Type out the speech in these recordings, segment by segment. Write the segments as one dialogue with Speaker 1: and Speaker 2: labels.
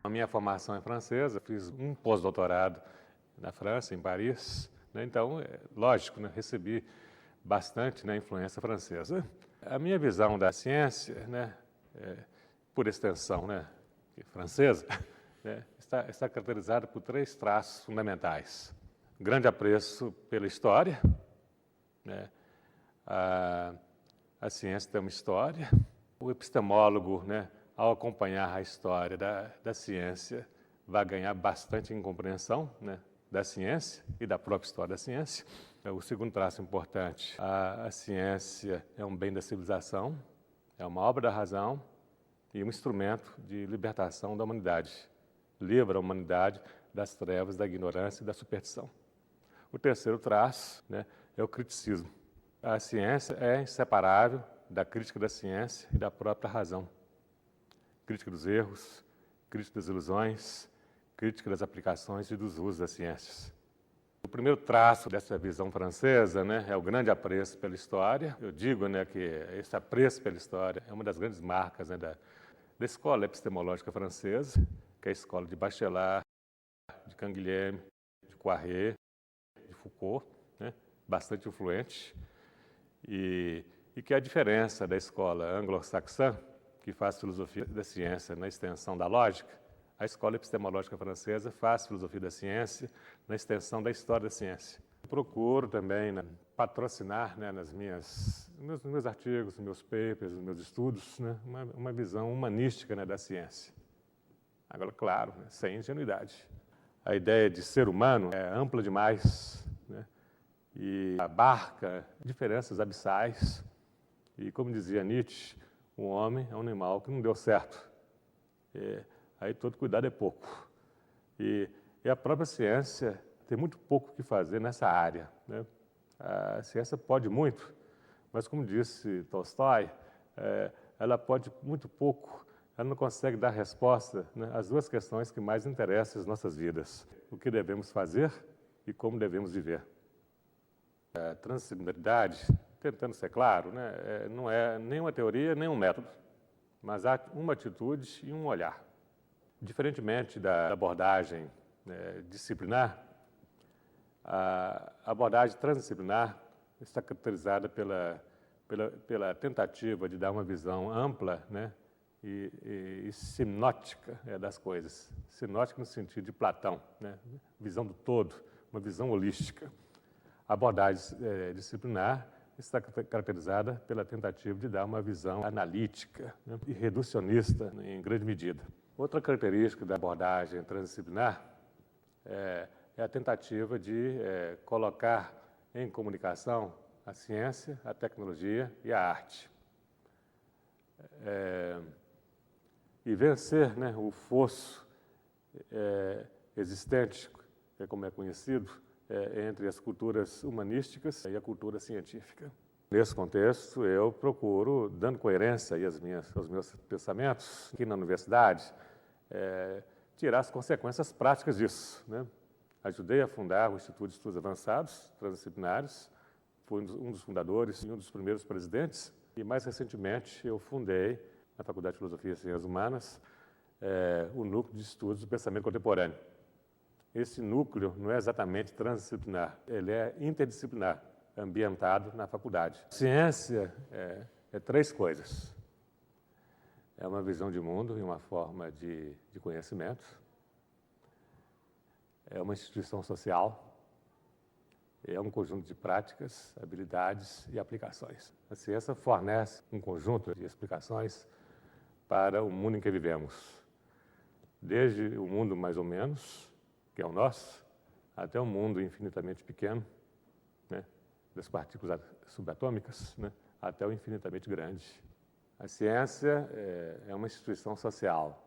Speaker 1: A minha formação é francesa, fiz um pós-doutorado na França, em Paris, né? Então, lógico, né, recebi bastante, né, influência francesa. A minha visão da ciência, né, por extensão, né, francesa, né, está caracterizada por 3 traços fundamentais. Grande apreço pela história, né? A ciência tem uma história. O epistemólogo, né, ao acompanhar a história da ciência, vai ganhar bastante em compreensão, né, da ciência e da própria história da ciência. O segundo traço importante, a ciência é um bem da civilização, é uma obra da razão e um instrumento de libertação da humanidade. Livra a humanidade das trevas, da ignorância e da superstição. O terceiro traço, né, é o criticismo. A ciência é inseparável da crítica da ciência e da própria razão. Crítica dos erros, crítica das ilusões, crítica das aplicações e dos usos das ciências. O primeiro traço dessa visão francesa, né, é o grande apreço pela história. Eu digo, né, que esse apreço pela história é uma das grandes marcas, né, da escola epistemológica francesa, que é a escola de Bachelard, de Canguilhem, de Poiré, de Foucault, né, bastante influente, e que é a diferença da escola anglo-saxã, que faz filosofia da ciência na extensão da lógica. A escola epistemológica francesa faz filosofia da ciência na extensão da história da ciência. Eu procuro também, né, patrocinar, né, nos meus artigos, nos meus papers, nos meus estudos, né, uma visão humanística, né, da ciência. Agora, claro, né, sem ingenuidade. A ideia de ser humano é ampla demais, né, e abarca diferenças abissais. E, como dizia Nietzsche, o homem é um animal que não deu certo. Aí todo cuidado é pouco. E a própria ciência tem muito pouco o que fazer nessa área, né? A ciência pode muito, mas, como disse Tolstói, ela pode muito pouco, ela não consegue dar resposta, né, às 2 questões que mais interessam as nossas vidas: o que devemos fazer e como devemos viver. A transdisciplinaridade, tentando ser claro, né, não é nem uma teoria, nem um método, mas há uma atitude e um olhar. Diferentemente da abordagem, né, disciplinar, a abordagem transdisciplinar está caracterizada pela tentativa de dar uma visão ampla, né, e sinótica, das coisas. Sinótica no sentido de Platão, né, visão do todo, uma visão holística. A abordagem disciplinar está caracterizada pela tentativa de dar uma visão analítica, né, e reducionista, em grande medida. Outra característica da abordagem transdisciplinar é a tentativa de colocar em comunicação a ciência, a tecnologia e a arte. E vencer, né, o fosso existente, como é conhecido, entre as culturas humanísticas e a cultura científica. Nesse contexto, eu procuro, dando coerência aos meus pensamentos aqui na universidade, tirar as consequências práticas disso, né? Ajudei a fundar o Instituto de Estudos Avançados Transdisciplinares, fui um dos fundadores e um dos primeiros presidentes, e mais recentemente eu fundei, na Faculdade de Filosofia e Ciências Humanas, o Núcleo de Estudos do Pensamento Contemporâneo. Esse núcleo não é exatamente transdisciplinar, ele é interdisciplinar, ambientado na faculdade. Ciência é 3 coisas. É uma visão de mundo e uma forma de conhecimento. É uma instituição social. É um conjunto de práticas, habilidades e aplicações. A ciência fornece um conjunto de explicações para o mundo em que vivemos. Desde o mundo mais ou menos, que é o nosso, até o mundo infinitamente pequeno, né, das partículas subatômicas, né, até o infinitamente grande. A ciência é uma instituição social,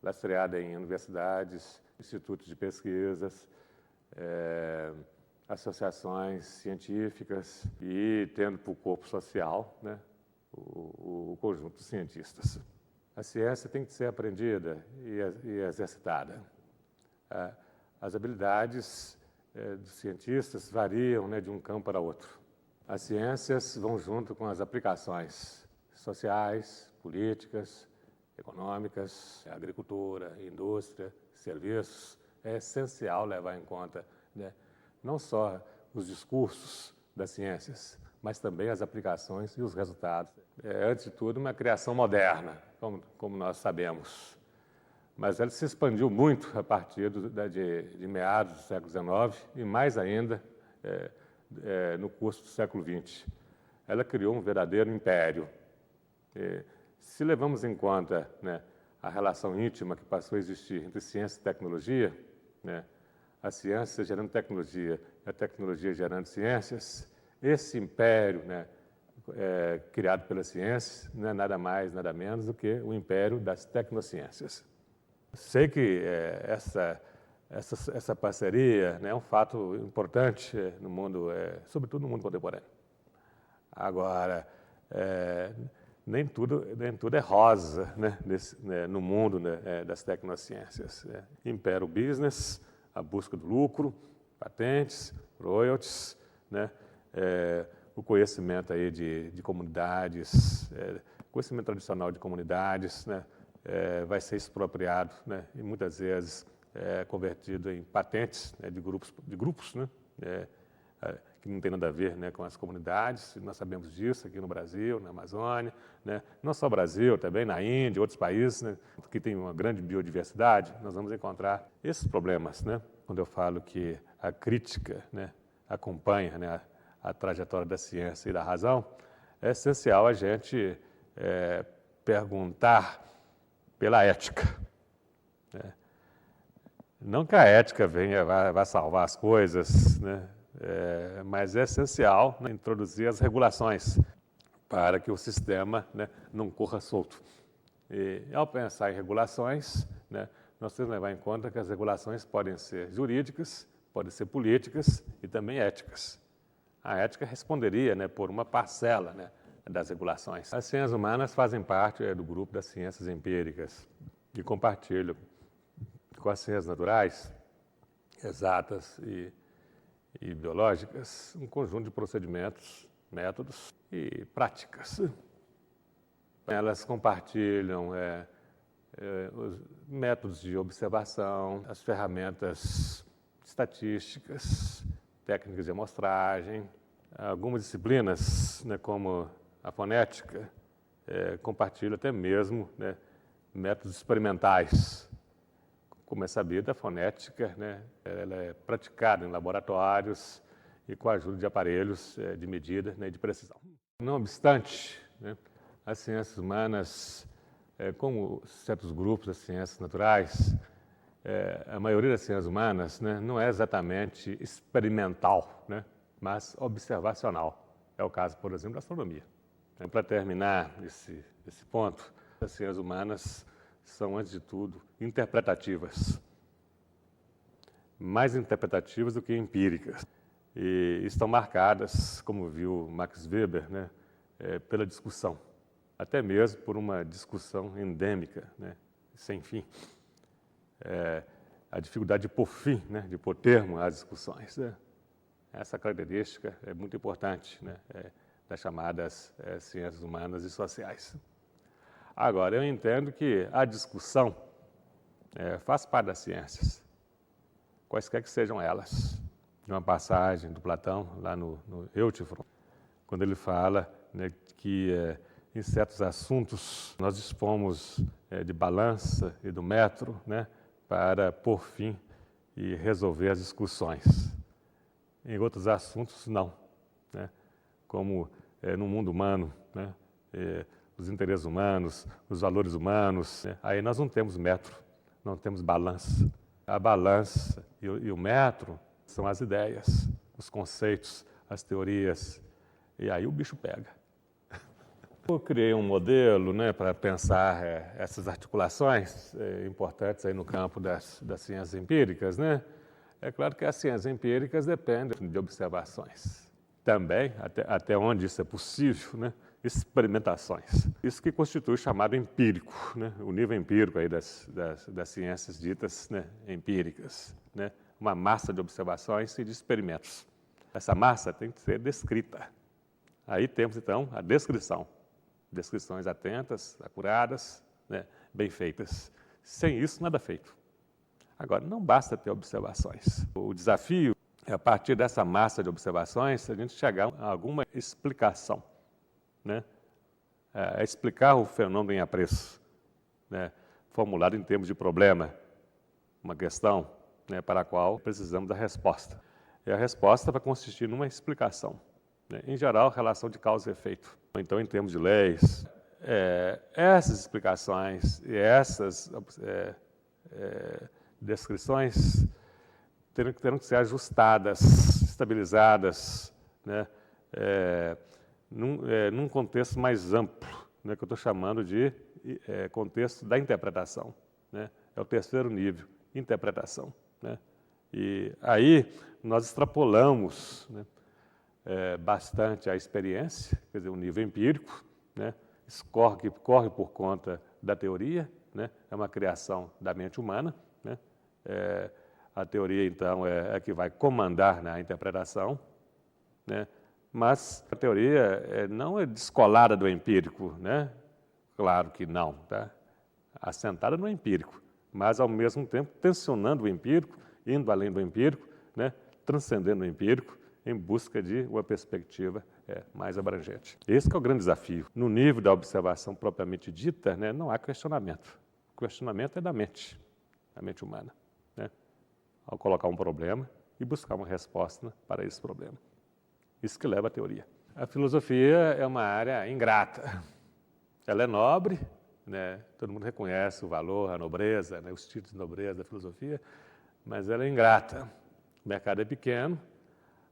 Speaker 1: lastreada em universidades, institutos de pesquisas, associações científicas e tendo por corpo social, né, o conjunto de cientistas. A ciência tem que ser aprendida e exercitada. As habilidades dos cientistas variam, né, de um campo para outro. As ciências vão junto com as aplicações sociais, políticas econômicas, agricultura, indústria, serviços. É essencial levar em conta, né, não só os discursos das ciências, mas também as aplicações e os resultados. Antes de tudo, uma criação moderna, como nós sabemos. Mas ela se expandiu muito a partir de meados do século XIX e mais ainda no curso do século XX. Ela criou um verdadeiro império. Se levamos em conta, né, a relação íntima que passou a existir entre ciência e tecnologia, né, a ciência gerando tecnologia e a tecnologia gerando ciências, esse império, né, criado pela ciência não é nada mais, nada menos do que o império das tecnociências. Sei que essa parceria, né, é um fato importante no mundo, sobretudo no mundo contemporâneo. Agora, nem tudo é rosa, né, no mundo, né, das tecnociências. Impera o business, a busca do lucro, patentes, royalties, né, o conhecimento aí de comunidades, conhecimento tradicional de comunidades, né, vai ser expropriado, né, e muitas vezes convertido em patentes, né, de grupos, né, que não tem nada a ver, né, com as comunidades. Nós sabemos disso aqui no Brasil, na Amazônia, né, não só no Brasil, também na Índia, outros países, né, que tem uma grande biodiversidade. Nós vamos encontrar esses problemas, né, quando eu falo que a crítica, né, acompanha, né, a trajetória da ciência e da razão. É essencial a gente perguntar pela ética, né? Não que a ética vá salvar as coisas, né? Mas é essencial, né, introduzir as regulações para que o sistema, né, não corra solto. E ao pensar em regulações, né, nós temos que levar em conta que as regulações podem ser jurídicas, podem ser políticas e também éticas. A ética responderia, né, por uma parcela, né, das regulações. As ciências humanas fazem parte do grupo das ciências empíricas e compartilham com as ciências naturais, exatas e biológicas, um conjunto de procedimentos, métodos e práticas. Elas compartilham os métodos de observação, as ferramentas estatísticas, técnicas de amostragem. Algumas disciplinas, né, como a fonética, compartilham até mesmo, né, métodos experimentais. Como é sabido, a fonética, né, ela é praticada em laboratórios e com a ajuda de aparelhos de medida, né, de precisão. Não obstante, né, as ciências humanas, como certos grupos das ciências naturais, a maioria das ciências humanas, né, não é exatamente experimental, né, mas observacional. É o caso, por exemplo, da astronomia. Para terminar esse ponto, as ciências humanas são, antes de tudo, interpretativas. Mais interpretativas do que empíricas. E estão marcadas, como viu Max Weber, né, pela discussão. Até mesmo por uma discussão endêmica, né, sem fim. A dificuldade de pôr fim, né, de pôr termo às discussões. Né? Essa característica é muito importante, né, das chamadas ciências humanas e sociais. Agora, eu entendo que a discussão faz parte das ciências, quaisquer que sejam elas. De uma passagem do Platão, lá no Euthyphron, quando ele fala, né, que em certos assuntos nós dispomos de balança e do metro, né, para pôr fim e resolver as discussões. Em outros assuntos, não. Né? Como no mundo humano, né, os interesses humanos, os valores humanos, né? Aí nós não temos metro, não temos balança. A balança e o metro são as ideias, os conceitos, as teorias, e aí o bicho pega. Eu criei um modelo, né, para pensar essas articulações importantes aí no campo das ciências empíricas, né? É claro que as ciências empíricas dependem de observações. Também, até onde isso é possível, né, experimentações. Isso que constitui o chamado empírico, né, o nível empírico aí das ciências ditas, né, empíricas, né? Uma massa de observações e de experimentos. Essa massa tem que ser descrita. Aí temos, então, a descrição. Descrições atentas, acuradas, né, bem feitas. Sem isso, nada feito. Agora, não basta ter observações. O desafio é, a partir dessa massa de observações, a gente chegar a alguma explicação, né? Explicar o fenômeno em apreço, né? Formulado em termos de problema, uma questão, né, para a qual precisamos da resposta. E a resposta vai consistir numa explicação, né? Em geral, relação de causa e efeito. Então, em termos de leis, essas explicações e essas descrições terão que ser ajustadas, estabilizadas, né, num contexto mais amplo, né, que eu estou chamando de contexto da interpretação, né? É o terceiro nível, interpretação, né? E aí nós extrapolamos, né, bastante a experiência, quer dizer, o nível empírico, né? Isso corre por conta da teoria, né? É uma criação da mente humana, né? A teoria, então, é que vai comandar na interpretação, né? Mas a teoria não é descolada do empírico, né? Claro que não, tá? Assentada no empírico, mas, ao mesmo tempo, tensionando o empírico, indo além do empírico, né? Transcendendo o empírico, em busca de uma perspectiva mais abrangente. Esse que é o grande desafio. No nível da observação propriamente dita, né, não há questionamento. O questionamento é da mente humana, né? Ao colocar um problema e buscar uma resposta para esse problema. Isso que leva à teoria. A filosofia é uma área ingrata. Ela é nobre, né? Todo mundo reconhece o valor, a nobreza, né? Os títulos de nobreza da filosofia, mas ela é ingrata. O mercado é pequeno,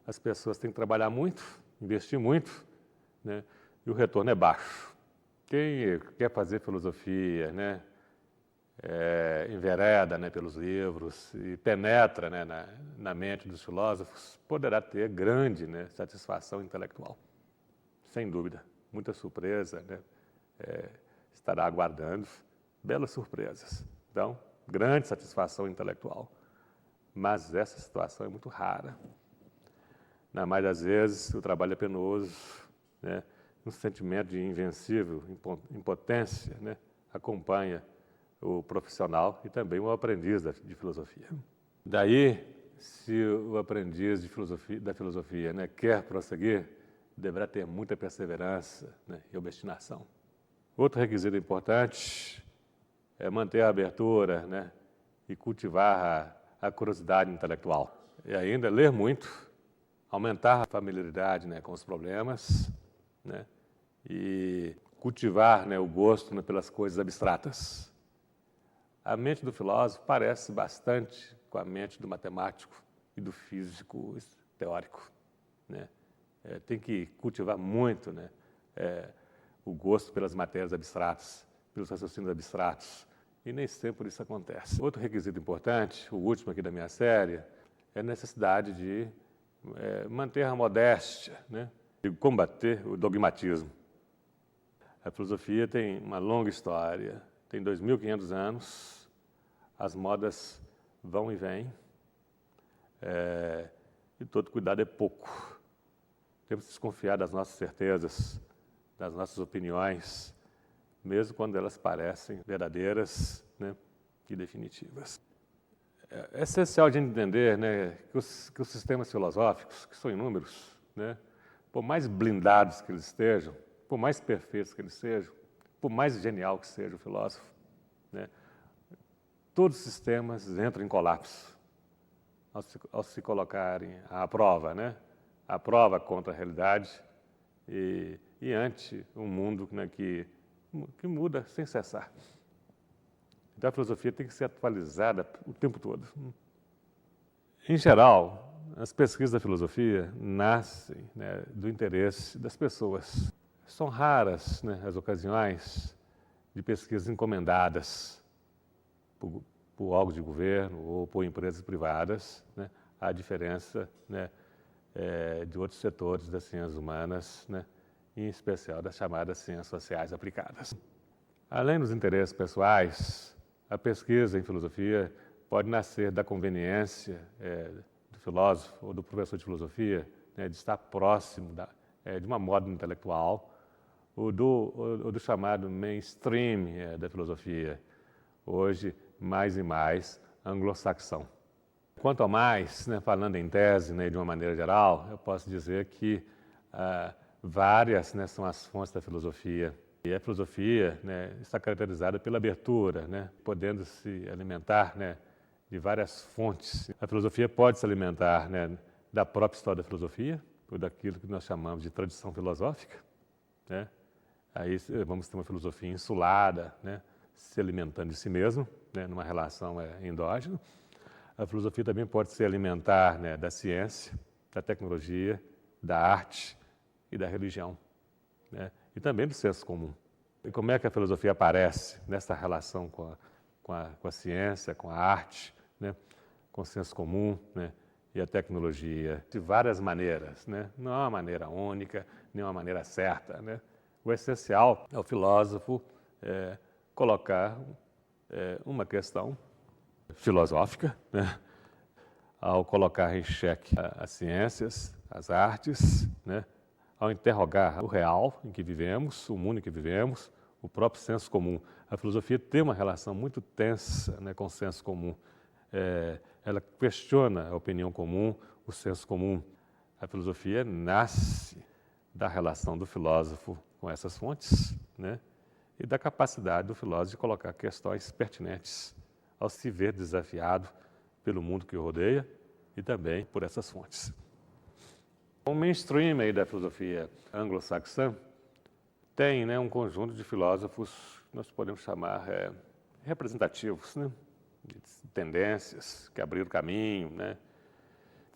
Speaker 1: as pessoas têm que trabalhar muito, investir muito, né? E o retorno é baixo. Quem quer fazer filosofia, né, envereda, né, pelos livros e penetra, né, na mente dos filósofos, poderá ter grande, né, satisfação intelectual. Sem dúvida, muita surpresa, né, estará aguardando belas surpresas. Então, grande satisfação intelectual. Mas essa situação é muito rara. Na maioria das vezes, o trabalho é penoso, né, um sentimento de invencível impotência, né, acompanha o profissional e também o aprendiz de filosofia. Daí, se o aprendiz da filosofia, né, quer prosseguir, deverá ter muita perseverança, né, e obstinação. Outro requisito importante é manter a abertura, né, e cultivar a curiosidade intelectual. E ainda ler muito, aumentar a familiaridade, né, com os problemas, né, e cultivar, né, o gosto, né, pelas coisas abstratas. A mente do filósofo parece bastante com a mente do matemático e do físico teórico, né? Tem que cultivar muito, né, o gosto pelas matérias abstratas, pelos raciocínios abstratos, e nem sempre isso acontece. Outro requisito importante, o último aqui da minha série, é a necessidade de manter a modéstia, né, e combater o dogmatismo. A filosofia tem uma longa história, tem 2.500 anos, as modas vão e vêm, e todo cuidado é pouco. Temos que desconfiar das nossas certezas, das nossas opiniões, mesmo quando elas parecem verdadeiras, né, e definitivas. É essencial a gente entender, né, que os sistemas filosóficos, que são inúmeros, né, por mais blindados que eles estejam, por mais perfeitos que eles sejam, por mais genial que seja o filósofo, né, todos os sistemas entram em colapso ao se colocarem à prova, né, à prova contra a realidade e ante um mundo, né, que muda sem cessar. Então a filosofia tem que ser atualizada o tempo todo. Em geral, as pesquisas da filosofia nascem, né, do interesse das pessoas. São raras, né, as ocasiões de pesquisas encomendadas por órgãos de governo ou por empresas privadas, né, a diferença, né, de outros setores das ciências humanas, né, em especial das chamadas ciências sociais aplicadas. Além dos interesses pessoais, a pesquisa em filosofia pode nascer da conveniência do filósofo ou do professor de filosofia, né, de estar próximo de uma moda intelectual o do chamado mainstream da filosofia, hoje mais e mais anglo-saxão. Quanto a mais, né, falando em tese, né, de uma maneira geral, eu posso dizer que várias, né, são as fontes da filosofia. E a filosofia, né, está caracterizada pela abertura, né, podendo se alimentar, né, de várias fontes. A filosofia pode se alimentar, né, da própria história da filosofia, ou daquilo que nós chamamos de tradição filosófica, né? Aí vamos ter uma filosofia insulada, né, se alimentando de si mesmo, né, numa relação endógena. A filosofia também pode se alimentar, né, da ciência, da tecnologia, da arte e da religião, né, e também do senso comum. E como é que a filosofia aparece nessa relação com a ciência, com a arte, né, com o senso comum, né, e a tecnologia? De várias maneiras, né? Não é uma maneira única, nem uma maneira certa, né? O essencial é o filósofo colocar uma questão filosófica, né, ao colocar em xeque as ciências, as artes, né, ao interrogar o real em que vivemos, o mundo em que vivemos, o próprio senso comum. A filosofia tem uma relação muito tensa, né, com o senso comum. Ela questiona a opinião comum, o senso comum. A filosofia nasce da relação do filósofo com essas fontes, né, e da capacidade do filósofo de colocar questões pertinentes ao se ver desafiado pelo mundo que o rodeia e também por essas fontes. O mainstream aí da filosofia anglo-saxã tem, né, um conjunto de filósofos que nós podemos chamar representativos, né, de tendências que abriram caminho, né.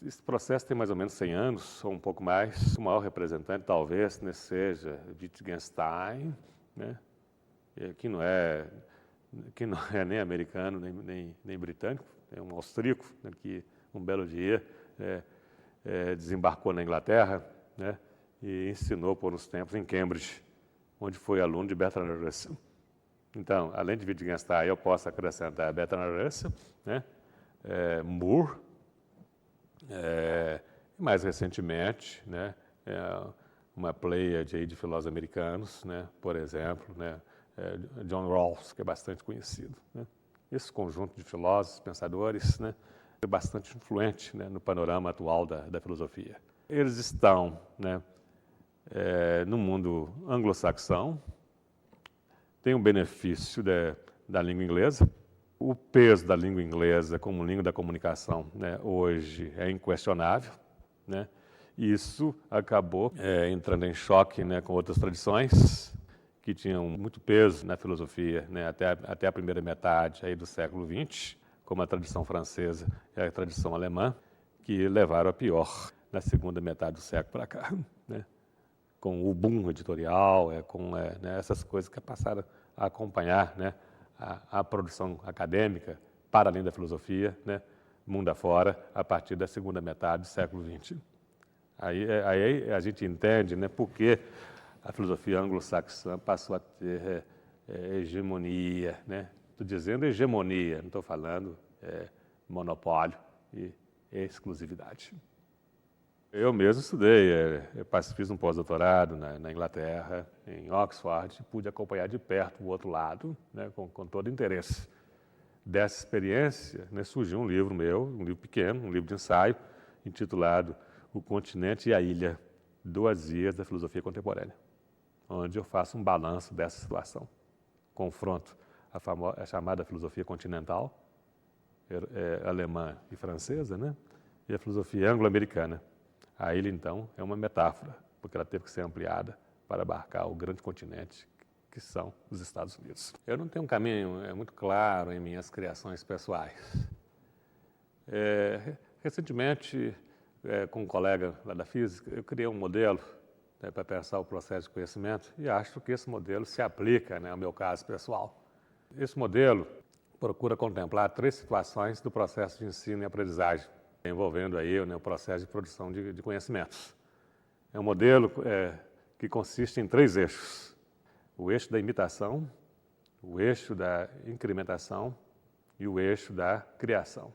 Speaker 1: Esse processo tem mais ou menos 100 anos, ou um pouco mais. O maior representante talvez, né, seja Wittgenstein, né, que não é nem americano, nem britânico, é um austríaco, né, que um belo dia desembarcou na Inglaterra, né, e ensinou por uns tempos em Cambridge, onde foi aluno de Bertrand Russell. Então, além de Wittgenstein, eu posso acrescentar Bertrand Russell, né, Moore, e mais recentemente, né, uma pleiade de filósofos americanos, né, por exemplo, né, John Rawls, que é bastante conhecido, né. Esse conjunto de filósofos, pensadores, né, é bastante influente, né, no panorama atual da filosofia. Eles estão, né, no mundo anglo-saxão, têm o benefício da língua inglesa. O peso da língua inglesa como língua da comunicação, né, hoje é inquestionável, né. Isso acabou entrando em choque, né, com outras tradições que tinham muito peso na filosofia, né, até a primeira metade aí do século XX, como a tradição francesa e a tradição alemã, que levaram a pior na segunda metade do século para cá, né, com o boom editorial, né, essas coisas que passaram a acompanhar, né, a produção acadêmica para além da filosofia, né, mundo afora, a partir da segunda metade do século XX. Aí a gente entende, né, por que a filosofia anglo-saxã passou a ter hegemonia, né? Estou dizendo hegemonia, não estou falando monopólio e exclusividade. Eu mesmo estudei, fiz um pós-doutorado na Inglaterra, em Oxford, e pude acompanhar de perto o outro lado, né, com todo interesse. Dessa experiência, né, surgiu um livro meu, um livro pequeno, um livro de ensaio, intitulado O Continente e a Ilha, 2 vias da filosofia contemporânea, onde eu faço um balanço dessa situação. Confronto a chamada filosofia continental, alemã e francesa, né, e a filosofia anglo-americana. A ilha, então, é uma metáfora, porque ela teve que ser ampliada para abarcar o grande continente que são os Estados Unidos. Eu não tenho um caminho muito claro em minhas criações pessoais. Recentemente, com um colega lá da física, eu criei um modelo, né, para pensar o processo de conhecimento, e acho que esse modelo se aplica, né, ao meu caso pessoal. Esse modelo procura contemplar 3 situações do processo de ensino e aprendizagem, envolvendo aí, né, o processo de produção de conhecimentos. É um modelo que consiste em 3 eixos: o eixo da imitação, o eixo da incrementação e o eixo da criação.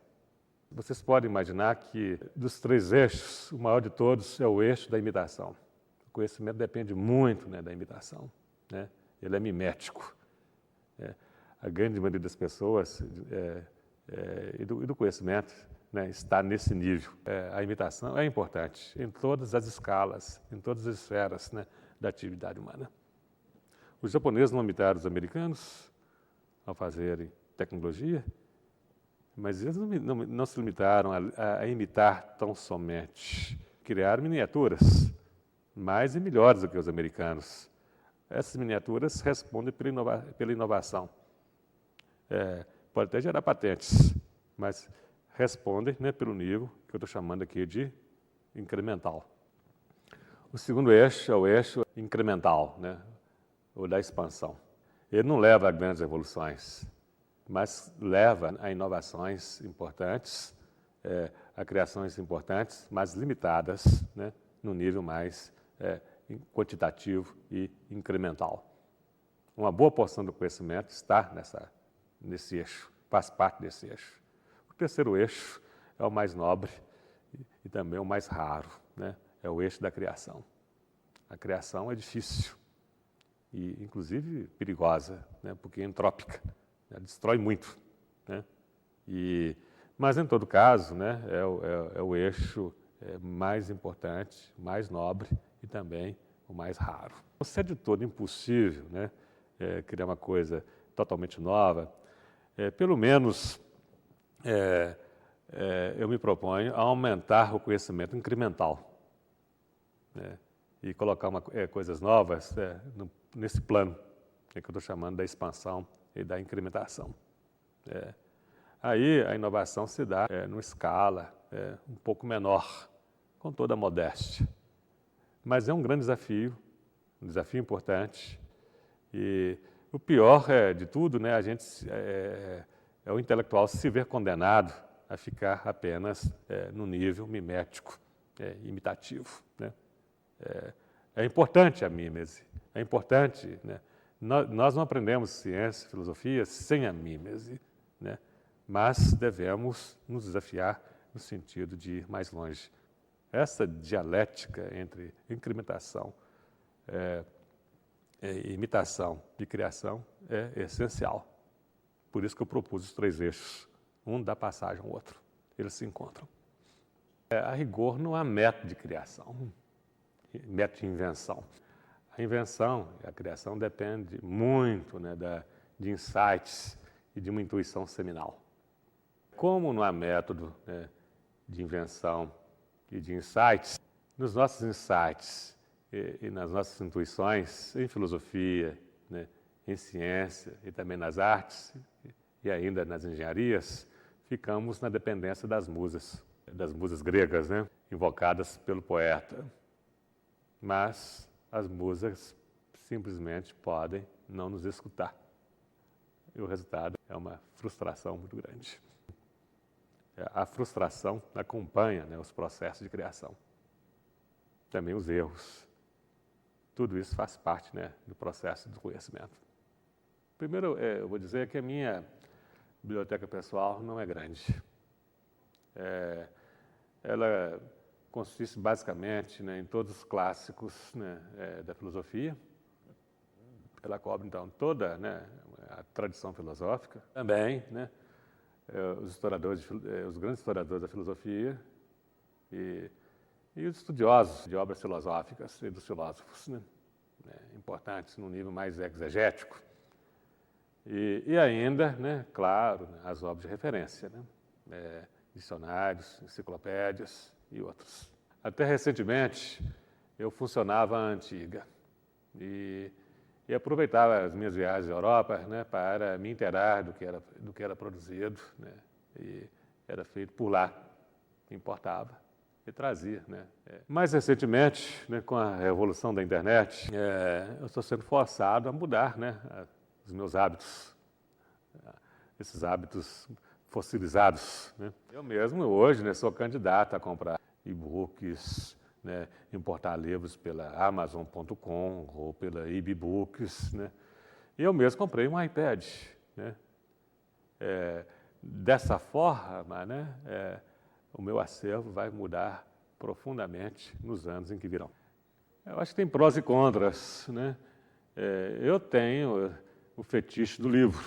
Speaker 1: Vocês podem imaginar que, dos 3 eixos, o maior de todos é o eixo da imitação. conhecimento depende muito, né, da imitação, né? Ele é mimético. A grande maioria das pessoas e do conhecimento, né, está nesse nível. A imitação é importante em todas as escalas, em todas as esferas, né, da atividade humana. Os japoneses não imitaram os americanos ao fazerem tecnologia, mas eles não se limitaram a imitar tão somente. Criaram miniaturas mais e melhores do que os americanos. Essas miniaturas respondem pela inovação. Pode até gerar patentes, mas respondem, né, pelo nível que eu estou chamando aqui de incremental. O segundo eixo é o eixo incremental, né, ou da expansão. Ele não leva a grandes evoluções, mas leva a inovações importantes, a criações importantes, mas limitadas, né, no nível mais quantitativo e incremental. Uma boa porção do conhecimento está nesse eixo, faz parte desse eixo. O terceiro eixo é o mais nobre e também o mais raro, né? É o eixo da criação. A criação é difícil e, inclusive, perigosa, né? Porque é entrópica, ela destrói muito, né? Mas, em todo caso, né, é o eixo mais importante, mais nobre e também o mais raro. Se é de todo impossível, né, criar uma coisa totalmente nova, pelo menos eu me proponho a aumentar o conhecimento incremental, né, e colocar coisas novas nesse plano que eu estou chamando da expansão e da incrementação. Aí a inovação se dá numa escala um pouco menor, com toda a modéstia. Mas é um grande desafio, um desafio importante. E o pior de tudo, né, é o intelectual se ver condenado a ficar apenas no nível mimético, imitativo, né? É importante a mímese, é importante, né? Nós não aprendemos ciência, filosofia sem a mímese, né? Mas devemos nos desafiar no sentido de ir mais longe. Essa dialética entre incrementação, imitação e criação é essencial. Por isso que eu propus os três eixos. Um dá passagem ao outro. Eles se encontram. A rigor não há método de criação, método de invenção. A invenção e a criação dependem muito, né, de insights e de uma intuição seminal. Como não há método, né, de invenção e de insights, nos nossos insights e nas nossas intuições, em filosofia, né, em ciência e também nas artes e ainda nas engenharias, ficamos na dependência das musas gregas, né, invocadas pelo poeta. Mas as musas simplesmente podem não nos escutar. E o resultado é uma frustração muito grande. A frustração acompanha, né, os processos de criação. Também os erros. Tudo isso faz parte, né, do processo do conhecimento. Primeiro, eu vou dizer que a minha biblioteca pessoal não é grande. Ela consiste basicamente, né, em todos os clássicos, né, da filosofia. Ela cobre, então, toda, né, a tradição filosófica. Também, né, os grandes historiadores da filosofia e os estudiosos de obras filosóficas e dos filósofos, né, importantes no nível mais exegético. E ainda, né, claro, as obras de referência, né, dicionários, enciclopédias e outros. Até recentemente, eu funcionava a Antiga e aproveitava as minhas viagens à Europa, né, para me inteirar do que era produzido, né, e era feito por lá, importava e trazia, né. Mais recentemente, né, com a revolução da internet, eu estou sendo forçado a mudar, né, os meus hábitos, esses hábitos fossilizados, né. Eu mesmo hoje, né, sou candidato a comprar e-books, né, importar livros pela Amazon.com ou pela eBooks, né. E eu mesmo comprei um iPad, né. Dessa forma, né, o meu acervo vai mudar profundamente nos anos em que virão. Eu acho que tem prós e contras, né? Eu tenho o fetiche do livro,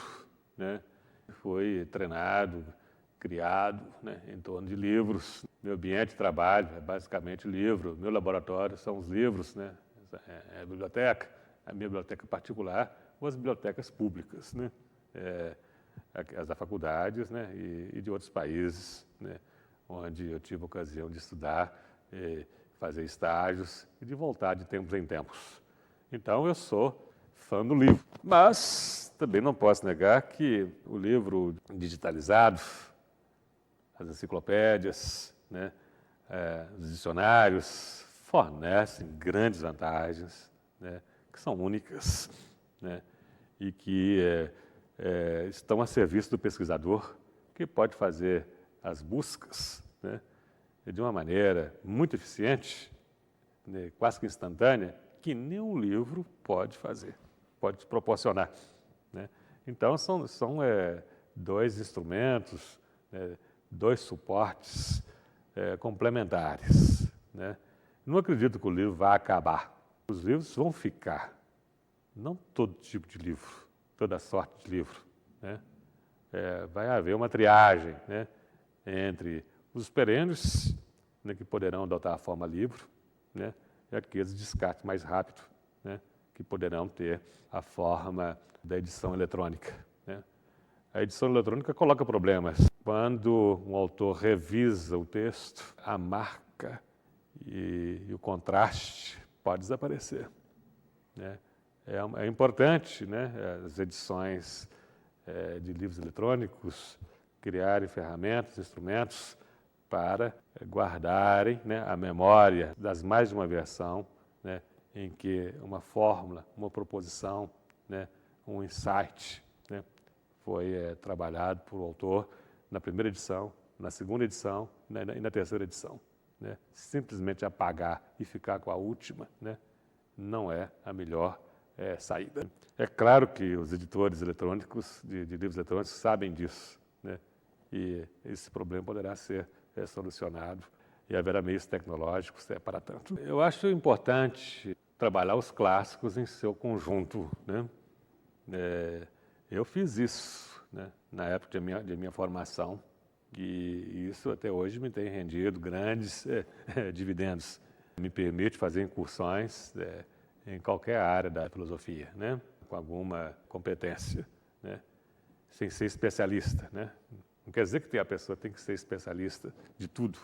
Speaker 1: né? Fui treinado, criado, né, em torno de livros. Meu ambiente de trabalho é basicamente livro. Meu laboratório são os livros, né? A biblioteca, a minha biblioteca particular ou as bibliotecas públicas, né? As da faculdades, né? E de outros países, né? Onde eu tive a ocasião de estudar, fazer estágios e de voltar de tempos em tempos. Então, eu sou fã do livro. Mas também não posso negar que o livro digitalizado, as enciclopédias, né, os dicionários, fornecem grandes vantagens, né, que são únicas, né, e que estão a serviço do pesquisador, que pode fazer as buscas, né, de uma maneira muito eficiente, né, quase que instantânea, que nenhum livro pode fazer, pode proporcionar, né? Então, são dois instrumentos, dois suportes complementares, né? Não acredito que o livro vá acabar. Os livros vão ficar, não todo tipo de livro, toda sorte de livro, né? Vai haver uma triagem, né, entre os perenes, né, que poderão adotar a forma livro, né, e aqueles de descarte mais rápido, né, que poderão ter a forma da edição eletrônica, né. A edição eletrônica coloca problemas. Quando um autor revisa o texto, a marca e o contraste pode desaparecer, né. É importante, né, as edições de livros eletrônicos criarem ferramentas, instrumentos para guardarem, né, a memória das mais de uma versão, né, em que uma fórmula, uma proposição, né, um insight, né, foi trabalhado por o autor na primeira edição, na segunda edição, né, e na terceira edição, né. Simplesmente apagar e ficar com a última, né, não é a melhor saída. É claro que os editores eletrônicos, de livros eletrônicos, sabem disso, né, e esse problema poderá ser solucionado e haverá meios tecnológicos para tanto. Eu acho importante trabalhar os clássicos em seu conjunto, né? Eu fiz isso, né, na época de minha formação e isso até hoje me tem rendido grandes dividendos. Me permite fazer incursões em qualquer área da filosofia, né, com alguma competência, né, sem ser especialista, né. Não quer dizer que a pessoa tem que ser especialista de tudo.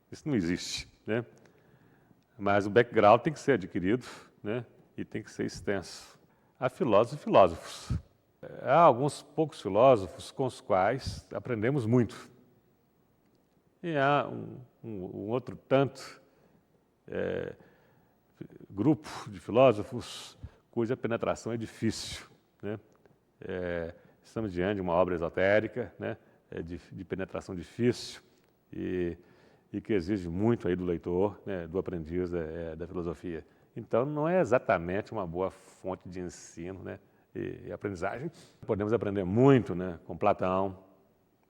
Speaker 1: Isso não existe, né? Mas o background tem que ser adquirido, né? E tem que ser extenso. Há filósofos e filósofos. Há alguns poucos filósofos com os quais aprendemos muito. E há um outro tanto grupo de filósofos cuja penetração é difícil, né? Estamos diante de uma obra esotérica, né, de penetração difícil e que exige muito aí do leitor, né, do aprendiz da filosofia. Então, não é exatamente uma boa fonte de ensino, né, e aprendizagem. Podemos aprender muito, né, com Platão,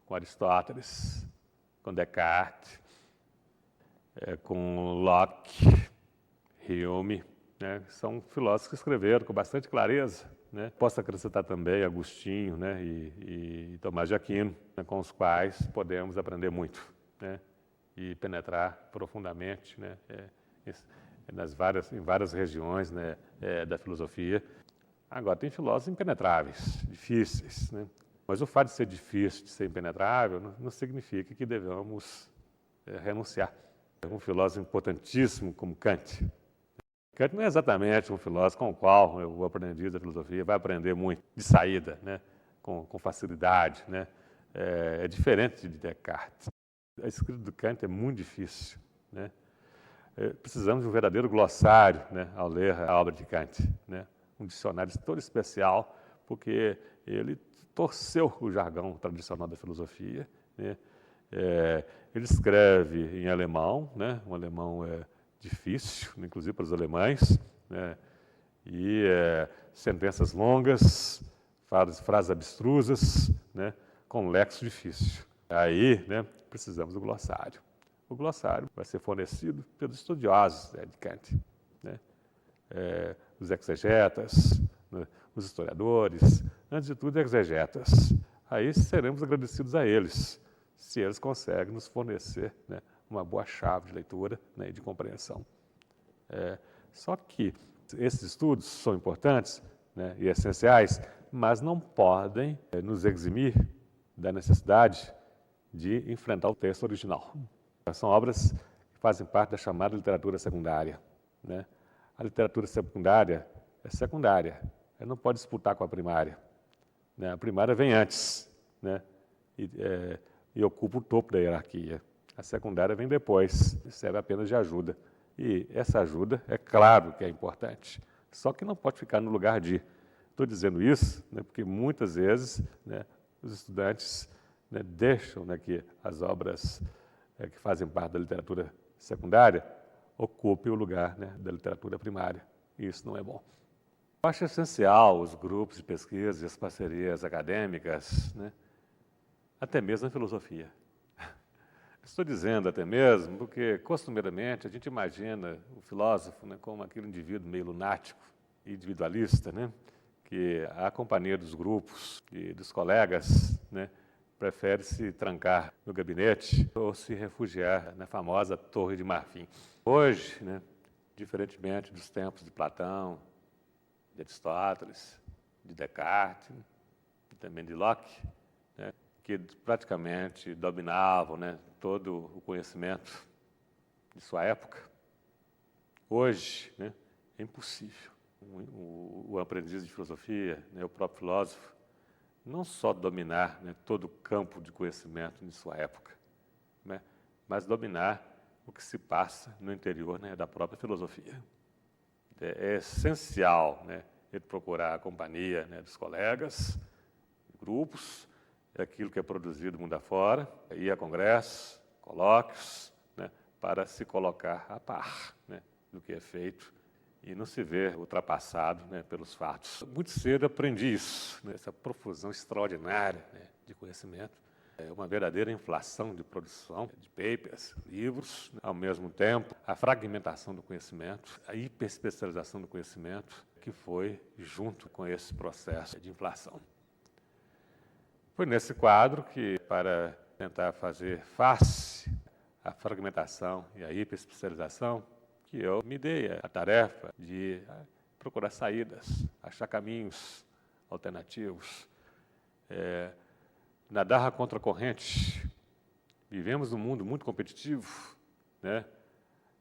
Speaker 1: com Aristóteles, com Descartes, com Locke, Hume, né, são filósofos que escreveram com bastante clareza, né? Posso acrescentar também Agostinho, né, e Tomás de Aquino, né, com os quais podemos aprender muito, né, e penetrar profundamente, né, em várias regiões, né, da filosofia. Agora, tem filósofos impenetráveis, difíceis, né? Mas o fato de ser difícil, de ser impenetrável, não significa que devemos renunciar. Um filósofo importantíssimo como Kant. Kant não é exatamente um filósofo com o qual o aprendiz da filosofia vai aprender muito de saída, né, com facilidade, né. É diferente de Descartes. A escrita do Kant é muito difícil, né. Precisamos de um verdadeiro glossário, né, ao ler a obra de Kant, né, um dicionário todo especial, porque ele torceu o jargão tradicional da filosofia, né. Ele escreve em alemão, né, um alemão difícil, inclusive para os alemães, né, e sentenças longas, frases abstrusas, né, com lexo difícil. Aí, né, precisamos do glossário. O glossário vai ser fornecido pelos estudiosos de Kant, né, os exegetas, né, os historiadores, antes de tudo, exegetas. Aí seremos agradecidos a eles, se eles conseguem nos fornecer, né, uma boa chave de leitura, né, e de compreensão. Só que esses estudos são importantes, né, e essenciais, mas não podem nos eximir da necessidade de enfrentar o texto original. São obras que fazem parte da chamada literatura secundária, né? A literatura secundária é secundária, ela não pode disputar com a primária, né? A primária vem antes, né? E ocupa o topo da hierarquia. A secundária vem depois, serve apenas de ajuda. E essa ajuda, é claro que é importante, só que não pode ficar no lugar de. Estou dizendo isso, né, porque muitas vezes, né, os estudantes, né, deixam, né, que as obras que fazem parte da literatura secundária ocupem o lugar, né, da literatura primária. E isso não é bom. Eu acho essencial os grupos de pesquisa e as parcerias acadêmicas, né, até mesmo na filosofia. Estou dizendo até mesmo porque, costumeiramente, a gente imagina o filósofo, né, como aquele indivíduo meio lunático, individualista, né, que a companhia dos grupos e dos colegas, né, prefere se trancar no gabinete ou se refugiar na famosa Torre de Marfim. Hoje, né, diferentemente dos tempos de Platão, de Aristóteles, de Descartes, né, e também de Locke, né, que praticamente dominavam, né, todo o conhecimento de sua época, hoje, né, é impossível. O aprendiz de filosofia, né, o próprio filósofo, não só dominar, né, todo o campo de conhecimento de sua época, né, mas dominar o que se passa no interior, né, da própria filosofia. É essencial, né, ele procurar a companhia, né, dos colegas, grupos, aquilo que é produzido mundo afora, ir a congressos, colóquios, né, para se colocar a par, né, do que é feito e não se ver ultrapassado, né, pelos fatos. Muito cedo aprendi isso, né, essa profusão extraordinária, né, de conhecimento. É uma verdadeira inflação de produção de papers, livros, né, ao mesmo tempo a fragmentação do conhecimento, a hiperespecialização do conhecimento, que foi junto com esse processo de inflação. Foi nesse quadro que, para tentar fazer face à fragmentação e à hiperespecialização, que eu me dei a tarefa de procurar saídas, achar caminhos alternativos, nadar contra a corrente. Vivemos num mundo muito competitivo, né?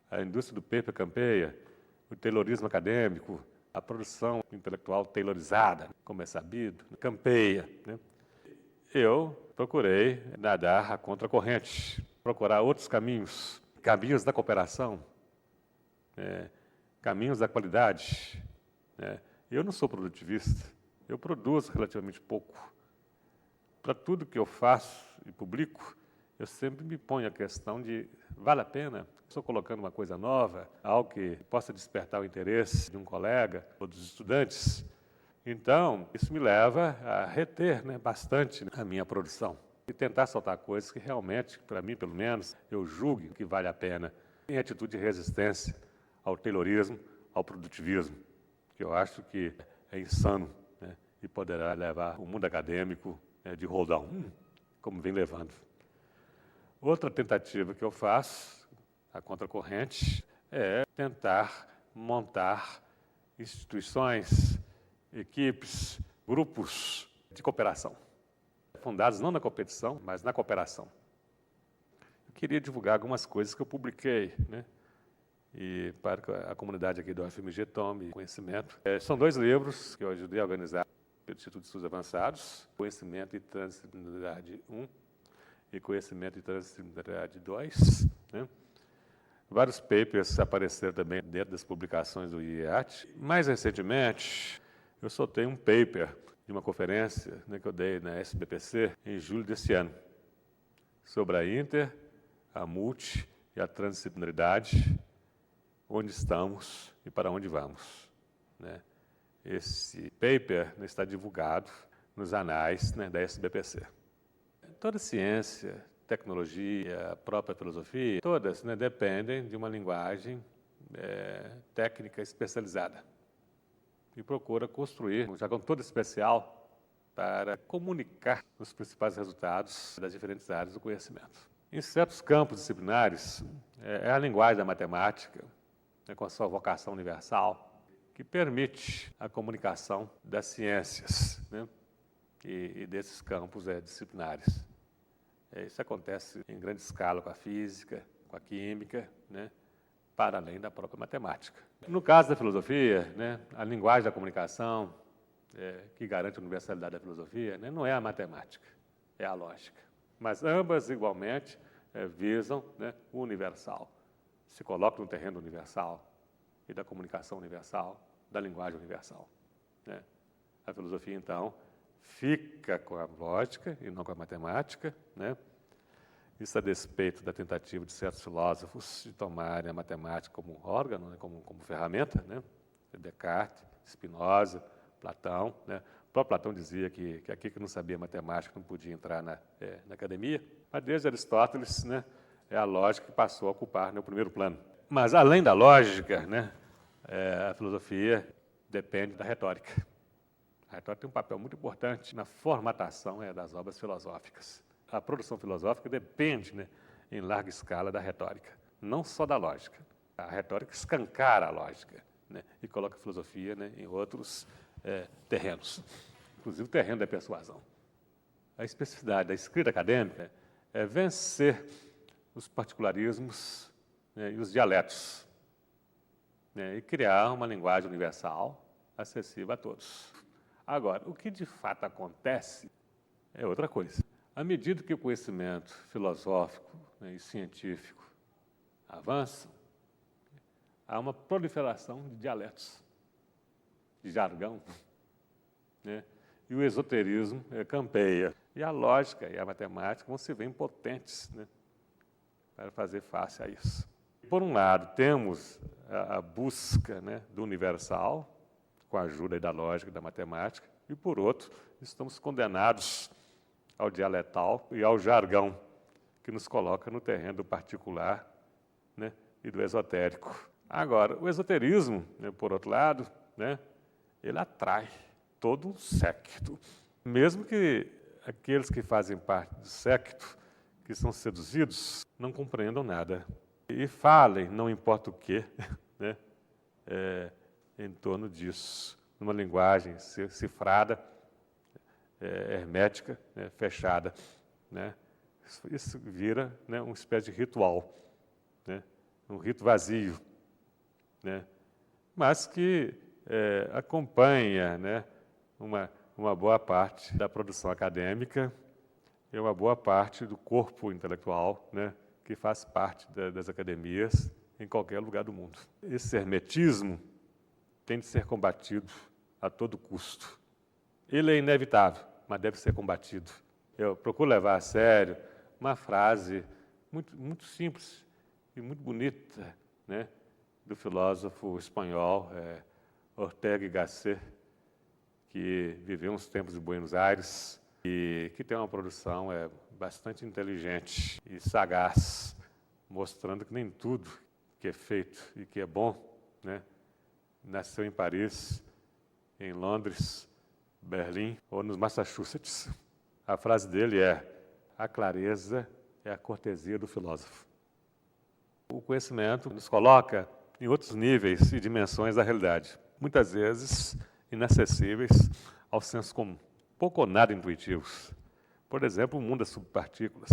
Speaker 1: A indústria do paper campeia, o taylorismo acadêmico, a produção intelectual taylorizada, como é sabido, campeia, né? Eu procurei nadar contra a corrente, procurar outros caminhos, caminhos da cooperação, caminhos da qualidade. Eu não sou produtivista, eu produzo relativamente pouco. Para tudo que eu faço e publico, eu sempre me ponho a questão de, vale a pena? Estou colocando uma coisa nova, algo que possa despertar o interesse de um colega ou dos estudantes. Então, isso me leva a reter, né, bastante a minha produção e tentar soltar coisas que realmente, para mim, pelo menos, eu julgue que vale a pena, em atitude de resistência ao taylorismo, ao produtivismo, que eu acho que é insano, né, e poderá levar o mundo acadêmico, né, de roldão, como vem levando. Outra tentativa que eu faço, a contracorrente, é tentar montar instituições, equipes, grupos de cooperação, fundados não na competição, mas na cooperação. Eu queria divulgar algumas coisas que eu publiquei, né, e para que a comunidade aqui do UFMG tome conhecimento. São 2 livros que eu ajudei a organizar pelo Instituto de Estudos Avançados, Conhecimento e Transdisciplinaridade 1 e Conhecimento e Transdisciplinaridade 2, né? Vários papers apareceram também dentro das publicações do IEAT. Mais recentemente, eu soltei um paper de uma conferência, né, que eu dei na SBPC em julho desse ano, sobre a inter, a multi e a transdisciplinaridade, onde estamos e para onde vamos, né? Esse paper, né, está divulgado nos anais, né, da SBPC. Toda ciência, tecnologia, a própria filosofia, todas, né, dependem de uma linguagem técnica especializada e procura construir um jargão todo especial para comunicar os principais resultados das diferentes áreas do conhecimento. Em certos campos disciplinares, é a linguagem da matemática, com a sua vocação universal, que permite a comunicação das ciências, e desses campos disciplinares. Isso acontece em grande escala com a física, com a química, para além da própria matemática. No caso da filosofia, a linguagem da comunicação, que garante a universalidade da filosofia, não é a matemática, é a lógica. Mas ambas, igualmente, visam o universal. Se colocam no terreno universal e da comunicação universal, da linguagem universal. A filosofia, então, fica com a lógica e não com a matemática, Isso a despeito da tentativa de certos filósofos de tomarem a matemática como órgano, como ferramenta, Descartes, Spinoza, Platão. O próprio Platão dizia que aquele que não sabia matemática não podia entrar na academia. Mas desde Aristóteles, é a lógica que passou a ocupar o primeiro plano. Mas, além da lógica, a filosofia depende da retórica. A retórica tem um papel muito importante na formatação das obras filosóficas. A produção filosófica depende, em larga escala, da retórica, não só da lógica. A retórica escancara a lógica, e coloca a filosofia em outros terrenos, inclusive o terreno da persuasão. A especificidade da escrita acadêmica é vencer os particularismos e os dialetos, e criar uma linguagem universal acessível a todos. Agora, o que de fato acontece é outra coisa. À medida que o conhecimento filosófico e científico avança, há uma proliferação de dialetos, de jargão, e o esoterismo campeia. E a lógica e a matemática vão se ver impotentes para fazer face a isso. Por um lado, temos a busca do universal, com a ajuda da lógica e da matemática, e, por outro, estamos condenados ao dialetal e ao jargão, que nos coloca no terreno do particular e do esotérico. Agora, o esoterismo, por outro lado, ele atrai todo um séquito. Mesmo que aqueles que fazem parte do séquito, que são seduzidos, não compreendam nada. E falem, não importa o quê, em torno disso, numa linguagem cifrada, hermética, fechada. Isso vira uma espécie de ritual, um rito vazio, mas que acompanha uma boa parte da produção acadêmica e uma boa parte do corpo intelectual, que faz parte das academias em qualquer lugar do mundo. Esse hermetismo tem de ser combatido a todo custo. Ele é inevitável, mas deve ser combatido. Eu procuro levar a sério uma frase muito, muito simples e muito bonita, do filósofo espanhol Ortega y Gasset, que viveu uns tempos em Buenos Aires e que tem uma produção bastante inteligente e sagaz, mostrando que nem tudo que é feito e que é bom, nasceu em Paris, em Londres, Berlim ou nos Massachusetts. A frase dele é: a clareza é a cortesia do filósofo. O conhecimento nos coloca em outros níveis e dimensões da realidade, muitas vezes inacessíveis ao senso comum, pouco ou nada intuitivos. Por exemplo, o mundo das subpartículas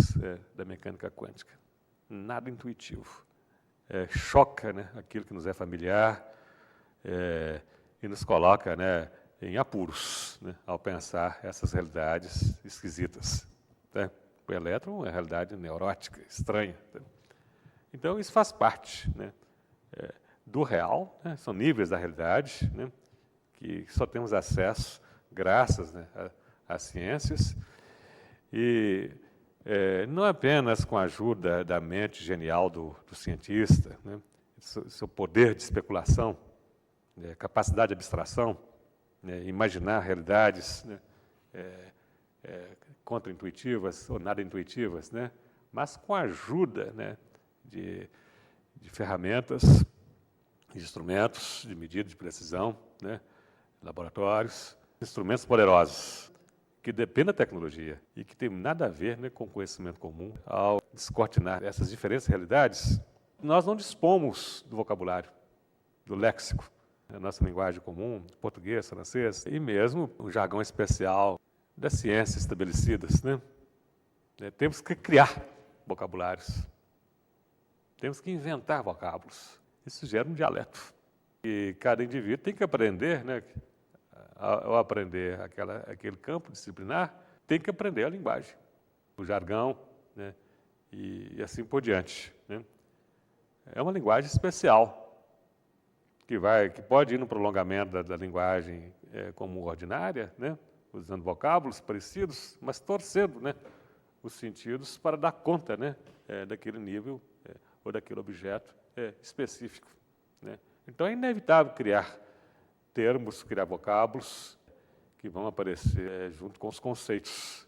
Speaker 1: da mecânica quântica. Nada intuitivo. Choca aquilo que nos é familiar e nos coloca em apuros ao pensar essas realidades esquisitas. O elétron é uma realidade neurótica, estranha. Então, isso faz parte do real, são níveis da realidade, que só temos acesso graças às ciências, e não apenas com a ajuda da mente genial do cientista, seu poder de especulação, capacidade de abstração, imaginar realidades contra-intuitivas ou nada intuitivas, mas com a ajuda de ferramentas instrumentos de medida de precisão, né? Laboratórios, instrumentos poderosos, que dependem da tecnologia e que tem nada a ver, né, com o conhecimento comum. Ao descortinar essas diferentes realidades, nós não dispomos do vocabulário, do léxico, a nossa linguagem comum, português, francês, e mesmo o jargão especial das ciências estabelecidas, né? Temos que criar vocabulários, temos que inventar vocábulos. Isso gera um dialeto. E cada indivíduo tem que aprender, né? Ao aprender aquele campo disciplinar, tem que aprender a linguagem, o jargão, né? E assim por diante, né? É uma linguagem especial, que pode ir no prolongamento da linguagem comum ordinária, né? Usando vocábulos parecidos, mas torcendo, né, os sentidos para dar conta, né, daquele nível ou daquele objeto específico, né? Então é inevitável criar termos, criar vocábulos que vão aparecer junto com os conceitos.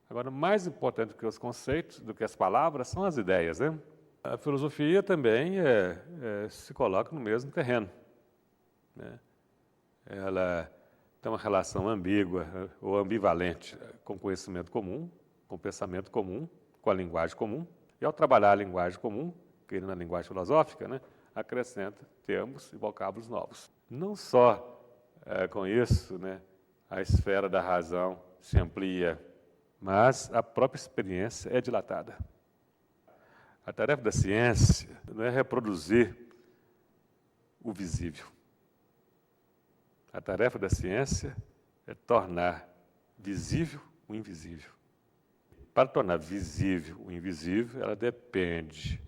Speaker 1: Agora, mais importante do que os conceitos, do que as palavras, são as ideias, né? A filosofia também se coloca no mesmo terreno, né? Ela tem uma relação ambígua ou ambivalente com o conhecimento comum, com o pensamento comum, com a linguagem comum. E ao trabalhar a linguagem comum, que na linguagem filosófica, né, acrescenta termos e vocábulos novos. Não só com isso, né, a esfera da razão se amplia, mas a própria experiência é dilatada. A tarefa da ciência não é reproduzir o visível. A tarefa da ciência é tornar visível o invisível. Para tornar visível o invisível, ela depende,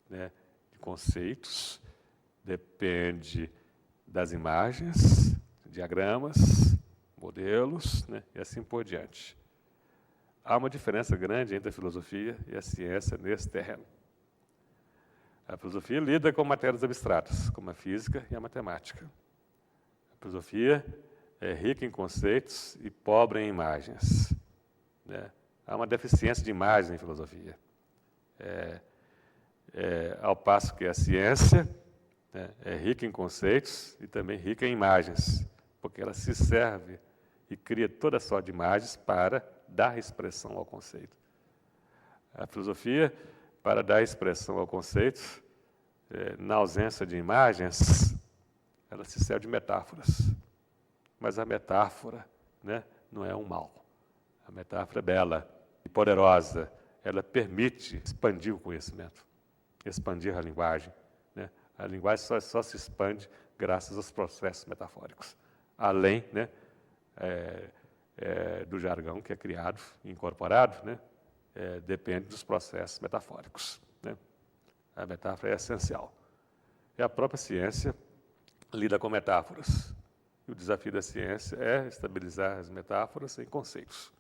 Speaker 1: né, de conceitos, depende das imagens, diagramas, modelos, né, e assim por diante. Há uma diferença grande entre a filosofia e a ciência nesse terreno. A filosofia lida com matérias abstratas, como a física e a matemática. A filosofia é rica em conceitos e pobre em imagens, né? Há uma deficiência de imagem em filosofia. Ao passo que a ciência, né, é rica em conceitos e também rica em imagens, porque ela se serve e cria toda sorte de imagens para dar expressão ao conceito. A filosofia, para dar expressão ao conceito, na ausência de imagens, ela se serve de metáforas. Mas a metáfora, né, não é um mal. A metáfora é bela e poderosa. Ela permite expandir o conhecimento, expandir a linguagem, né? A linguagem só se expande graças aos processos metafóricos. Além, né, do jargão que é criado e incorporado, né, depende dos processos metafóricos, né? A metáfora é essencial. E a própria ciência lida com metáforas. E o desafio da ciência é estabilizar as metáforas em conceitos.